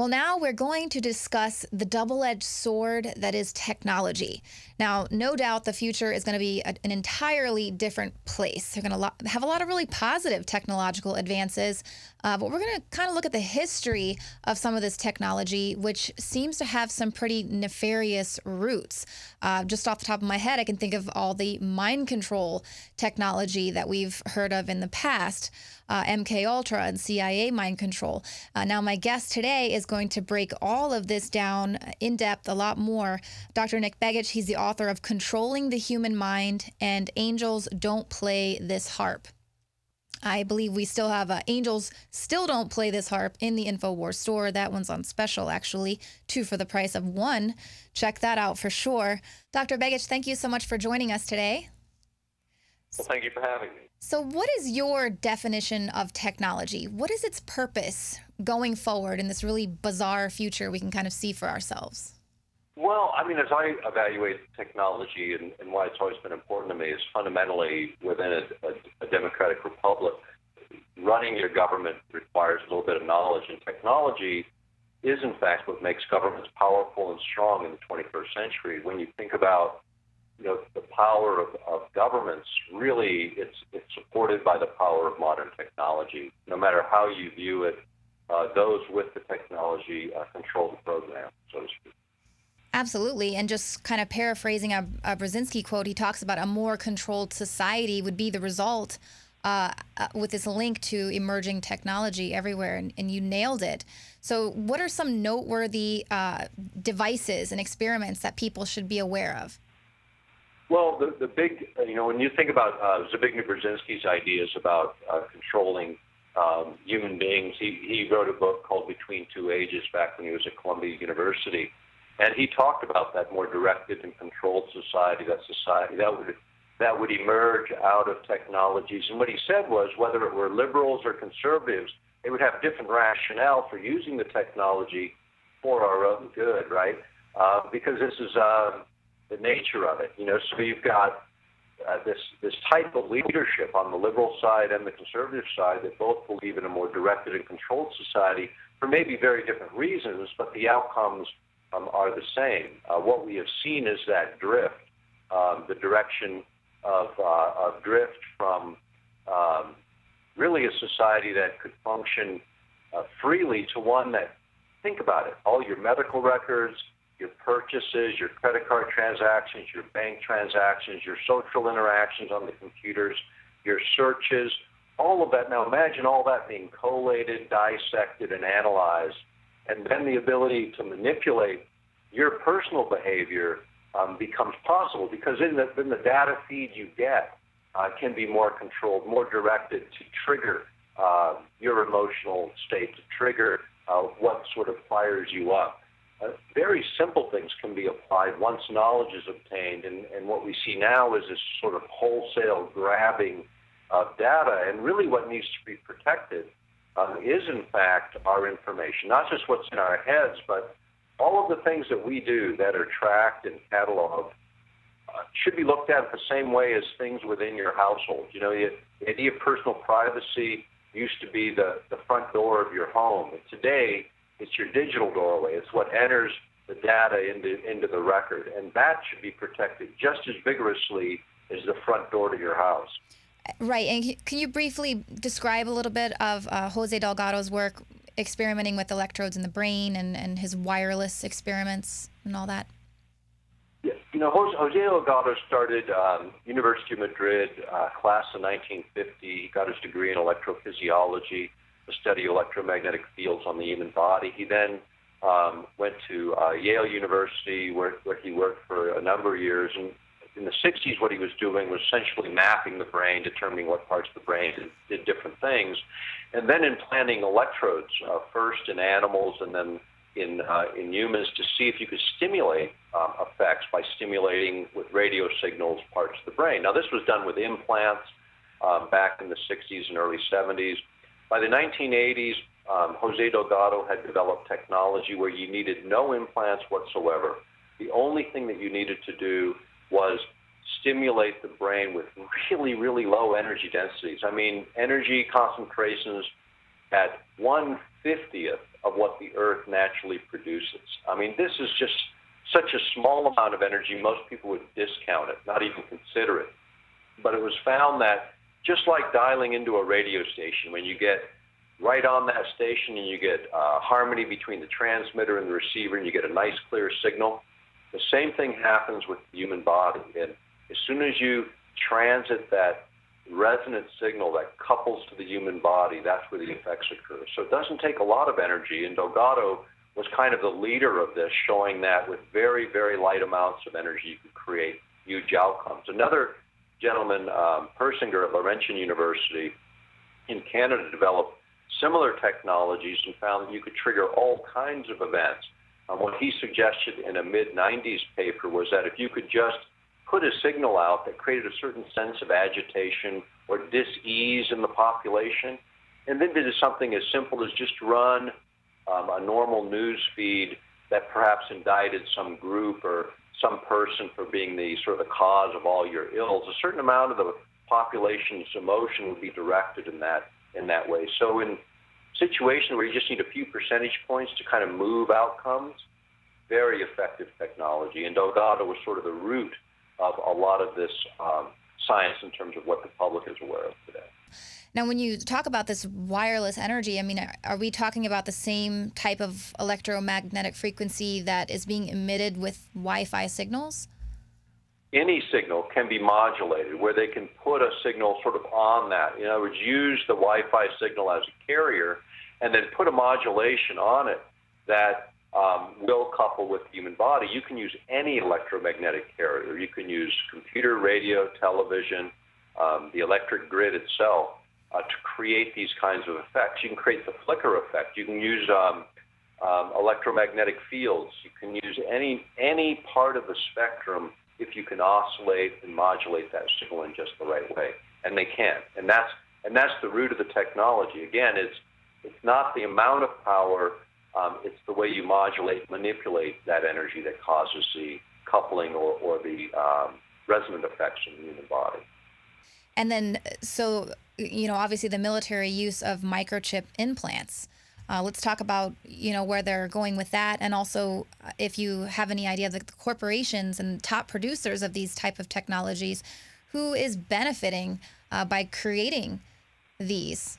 Well, now we're going to discuss the double edged sword that is technology. Now, no doubt the future is going to be an entirely different place. They're going to have a lot of really positive technological advances, but we're going to kind of look at the history of some of this technology, which seems to have some pretty nefarious roots. Just off the top of my head, I can think of all the mind control technology that we've heard of in the past. MK Ultra and CIA mind control. Now, my guest today is going to break all of this down in depth a lot more. Dr. Nick Begich, he's the author of Controlling the Human Mind and Angels Don't Play This Harp. I believe we still have Angels Still Don't Play This Harp in the InfoWars store. That one's on special, actually, 2 for the price of 1. Check that out for sure. Dr. Begich, thank you so much for joining us today. Well, thank you for having me. So what is your definition of technology? What is its purpose going forward in this really bizarre future we can kind of see for ourselves? Well, I mean, as I evaluate technology and why it's always been important to me is fundamentally within a democratic republic, running your government requires a little bit of knowledge, and technology is, in fact, what makes governments powerful and strong in the 21st century. When you think about the power of governments, really, it's supported by the power of modern technology. No matter how you view it, those with the technology control the program, so to speak. Absolutely. And just kind of paraphrasing a Brzezinski quote, he talks about a more controlled society would be the result with this link to emerging technology everywhere. And you nailed it. So what are some noteworthy devices and experiments that people should be aware of? Well, the big, when you think about Zbigniew Brzezinski's ideas about controlling human beings, he wrote a book called Between Two Ages back when he was at Columbia University. And he talked about that more directed and controlled society that would emerge out of technologies. And what he said was whether it were liberals or conservatives, they would have different rationale for using the technology for our own good, right? Because this is the nature of it, So you've got this type of leadership on the liberal side and the conservative side that both believe in a more directed and controlled society for maybe very different reasons, but the outcomes are the same. What we have seen is that drift, the direction of drift from really a society that could function freely to one that, think about it, all your medical records, your purchases, your credit card transactions, your bank transactions, your social interactions on the computers, your searches, all of that. Now imagine all that being collated, dissected, and analyzed, and then the ability to manipulate your personal behavior becomes possible because then the data feed you get can be more controlled, more directed to trigger your emotional state, to trigger what sort of fires you up. Very simple things can be applied once knowledge is obtained, and what we see now is this sort of wholesale grabbing of data, and really what needs to be protected is, in fact, our information, not just what's in our heads, but all of the things that we do that are tracked and cataloged should be looked at the same way as things within your household. The idea of personal privacy used to be the front door of your home, and today it's your digital doorway. It's what enters the data into the record, and that should be protected just as vigorously as the front door to your house. Right, and can you briefly describe a little bit of Jose Delgado's work experimenting with electrodes in the brain and his wireless experiments and all that? Yeah, Jose Delgado started University of Madrid, class of 1950. He got his degree in electrophysiology, to study electromagnetic fields on the human body. He then went to Yale University, where he worked for a number of years. And in the 60s, what he was doing was essentially mapping the brain, determining what parts of the brain did different things, and then implanting electrodes, first in animals and then in humans, to see if you could stimulate effects by stimulating with radio signals parts of the brain. Now, this was done with implants back in the 60s and early 70s. By the 1980s, Jose Delgado had developed technology where you needed no implants whatsoever. The only thing that you needed to do was stimulate the brain with really, really low energy densities. I mean, energy concentrations at 1/50th of what the Earth naturally produces. I mean, this is just such a small amount of energy, most people would discount it, not even consider it. But it was found that just like dialing into a radio station, when you get right on that station and you get harmony between the transmitter and the receiver and you get a nice clear signal, the same thing happens with the human body. And as soon as you transit that resonant signal that couples to the human body, that's where the effects occur. So it doesn't take a lot of energy, and Delgado was kind of the leader of this, showing that with very, very light amounts of energy you could create huge outcomes. Another gentleman, Persinger at Laurentian University in Canada, developed similar technologies and found that you could trigger all kinds of events. What he suggested in a mid-90s paper was that if you could just put a signal out that created a certain sense of agitation or dis-ease in the population, and then did something as simple as just run a normal news feed that perhaps indicted some group or some person for being the sort of the cause of all your ills, a certain amount of the population's emotion would be directed in that way. So in situations where you just need a few percentage points to kind of move outcomes, very effective technology. And Delgado was sort of the root of a lot of this science in terms of what the public is aware of today. Now, when you talk about this wireless energy, I mean, are we talking about the same type of electromagnetic frequency that is being emitted with Wi-Fi signals? Any signal can be modulated, where they can put a signal sort of on that. In other words, use the Wi-Fi signal as a carrier and then put a modulation on it that will couple with the human body. You can use any electromagnetic carrier. You can use computer, radio, television, the electric grid itself to create these kinds of effects. You can create the flicker effect. You can use electromagnetic fields. You can use any part of the spectrum if you can oscillate and modulate that signal in just the right way, and they can. And that's the root of the technology. Again, it's not the amount of power. It's the way you modulate, manipulate that energy that causes the coupling or the resonant effects in the human body. And then, so, obviously the military use of microchip implants. Let's talk about, where they're going with that. And also, if you have any idea of the corporations and top producers of these type of technologies, who is benefiting by creating these?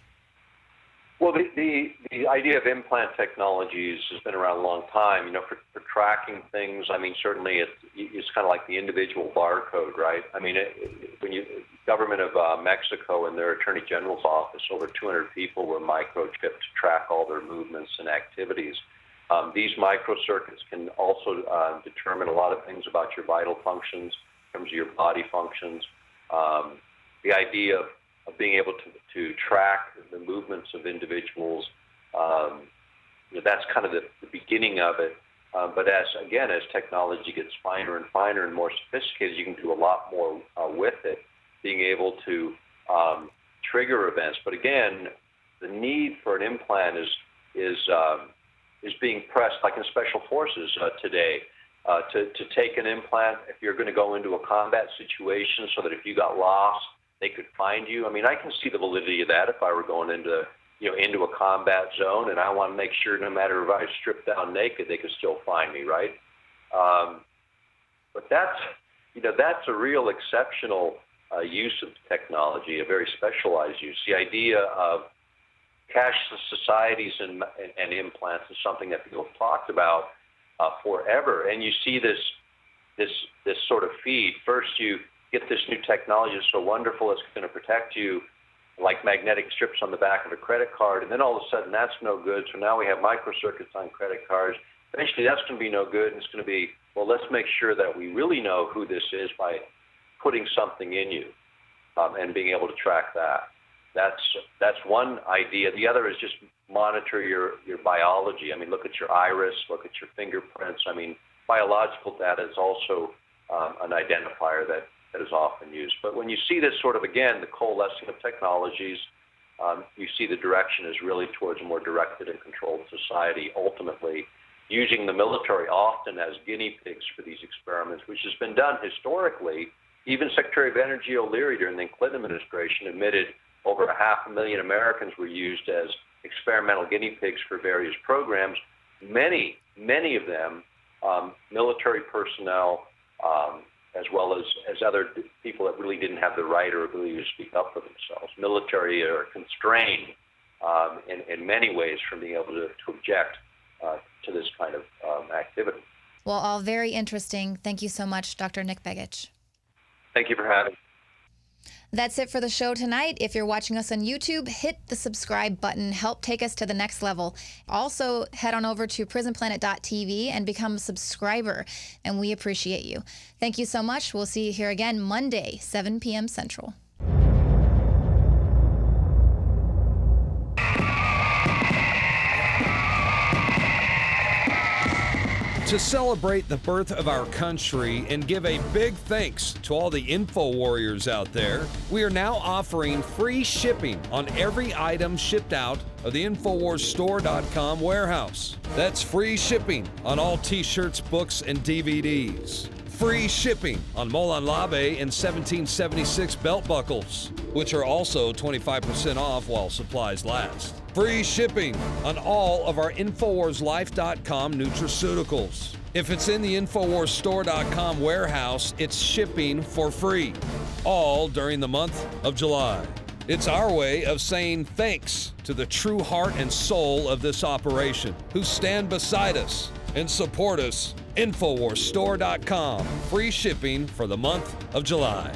Well, the idea of implant technologies has been around a long time, for tracking things. I mean, certainly it's kind of like the individual barcode, right? I mean, government of Mexico and their Attorney General's office, over 200 people were microchipped to track all their movements and activities. These microcircuits can also determine a lot of things about your vital functions, in terms of your body functions. The idea of being able to track the movements of individuals, that's kind of the beginning of it. But as technology gets finer and finer and more sophisticated, you can do a lot more with it, being able to trigger events. But again, the need for an implant is being pressed, like in special forces today, to take an implant if you're going to go into a combat situation, so that if you got lost, they could find you. I mean, I can see the validity of that if I were going into a combat zone, and I want to make sure no matter if I stripped down naked, they could still find me, right? But that's a real exceptional use of technology, a very specialized use. The idea of cashless societies and implants is something that people have talked about forever, and you see this sort of feed. First, you get this new technology that's so wonderful, it's going to protect you like magnetic strips on the back of a credit card, and then all of a sudden that's no good, so now we have microcircuits on credit cards. Eventually that's going to be no good, and it's going to be, well, let's make sure that we really know who this is by putting something in you and being able to track that. That's one idea. The other is just monitor your biology. I mean, look at your iris, look at your fingerprints. I mean, biological data is also an identifier that is often used. But when you see this sort of, again, the coalescing of technologies, you see the direction is really towards a more directed and controlled society, ultimately using the military often as guinea pigs for these experiments, which has been done historically. Even Secretary of Energy O'Leary during the Clinton administration admitted over 500,000 Americans were used as experimental guinea pigs for various programs. Many of them, military personnel, as well as other people that really didn't have the right or ability to speak up for themselves. Military are constrained in many ways from being able to object to this kind of activity. Well, all very interesting. Thank you so much, Dr. Nick Begich. Thank you for having me. That's it for the show tonight. If you're watching us on YouTube, hit the subscribe button. Help take us to the next level. Also, head on over to prisonplanet.tv and become a subscriber, and we appreciate you. Thank you so much. We'll see you here again Monday, 7 p.m. Central. To celebrate the birth of our country and give a big thanks to all the info warriors out there, we are now offering free shipping on every item shipped out of the InfoWarsStore.com warehouse. That's free shipping on all t-shirts, books, and DVDs. Free shipping on Molon Labe and 1776 belt buckles, which are also 25% off while supplies last. Free shipping on all of our InfoWarsLife.com nutraceuticals. If it's in the InfoWarsStore.com warehouse, it's shipping for free, all during the month of July. It's our way of saying thanks to the true heart and soul of this operation, who stand beside us and support us. InfoWarsStore.com, free shipping for the month of July.